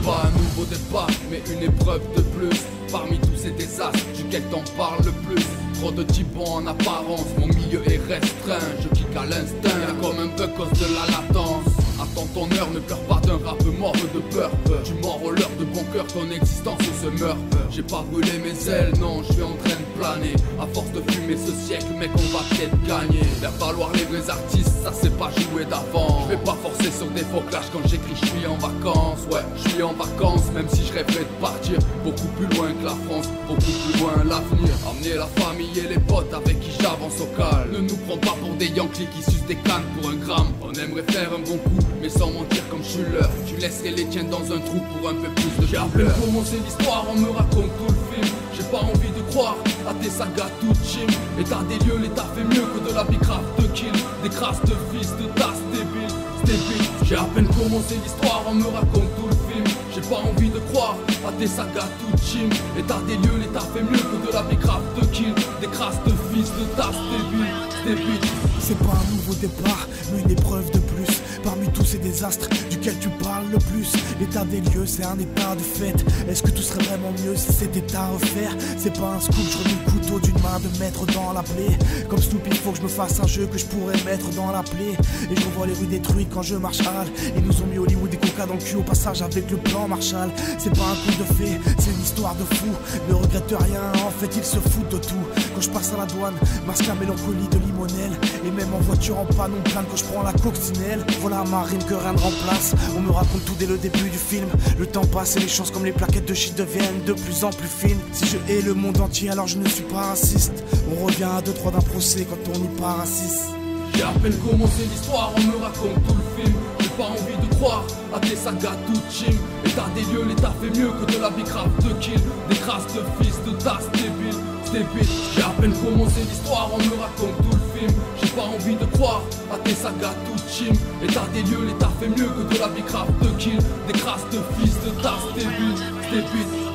pas un nouveau départ, mais une épreuve de plus. Parmi tous ces désastres, duquel t'en parle le plus. Trop de types bons en apparence, mon milieu est restreint. Je kick à l'instinct, comme un bug cause de la latence. Attends ton heure, ne pleure pas d'un rap mort de peur. Tu mords au leurre de bon cœur, ton existence se meurt. J'ai pas brûlé mes ailes, non, je suis en train de planer. À force de fumer ce siècle, mec, on va peut-être gagner. Faire valoir les vrais artistes, ça c'est pas jouer d'avant. Je vais pas forcer sur des faux clashs quand j'écris, je suis en vacances. Ouais, je suis en vacances, même si je rêverais de partir beaucoup plus loin que la France, beaucoup plus loin l'avenir. Emmener la famille et les potes avec qui j'avance au calme. Ne nous prends pas pour des Yankees qui sucent des cannes pour un gramme. On aimerait faire un bon coup, mais sans mentir comme je suis l'heure. Tu laisserais les tiennes dans un trou pour un peu plus de J'ai à peine commencé l'histoire, on me raconte tout le film. J'ai pas envie de croire à tes sagas toutes chim. État des lieux, l'état fait mieux que de la bicraft de kill. Des crasses de fils de tasses débiles, débile. J'ai à peine commencé l'histoire, on me raconte tout le film. J'ai pas envie de croire à tes sagas toutes chim. État des lieux, l'état fait mieux que de la bicraft de kill. Des crasses de fils de tasses débiles, débile. C'est pas un nouveau départ, mais une épreuve de plus. Parmi tous ces désastres duquel tu parles le plus. L'état des lieux, c'est un état de fait. Est-ce que tout serait vraiment mieux si c'était à refaire? C'est pas un scoop, je remets le couteau d'une main de maître dans la plaie. Comme Snoopy, il faut que je me fasse un jeu que je pourrais mettre dans la plaie. Et je revois les rues détruites quand je marche hal. Ils nous ont mis Hollywood et Coca dans le cul au passage avec le plan Marshall. C'est pas un coup de fée, c'est une histoire de fou. Ne regrette rien, en fait ils se foutent de tout. Quand je passe à la douane, masque la mélancolie de limonelle. Et même en voiture en panne, on plane quand je prends la coccinelle. Voilà ma rime que rien ne remplace. On me raconte tout dès le début du film. Le temps passe et les chances comme les plaquettes de shit deviennent de plus en plus fines. Si je hais le monde entier, alors je ne suis pas raciste. On revient à 2-3 d'un procès quand on y part à 6. J'ai à peine commencé l'histoire, on me raconte tout le film. J'ai pas envie de croire à tes sagas toutes chim. État des lieux, l'état fait mieux que de la bicraft de kill. Des crasses de fils de tasses débiles, débile. J'ai à peine commencé l'histoire, on me raconte tout le film. J'ai pas envie de croire à tes sagas toutes chim. État des lieux, l'état fait mieux que de la bicraft de kill. Des crasses de fils de tasses débiles, débile.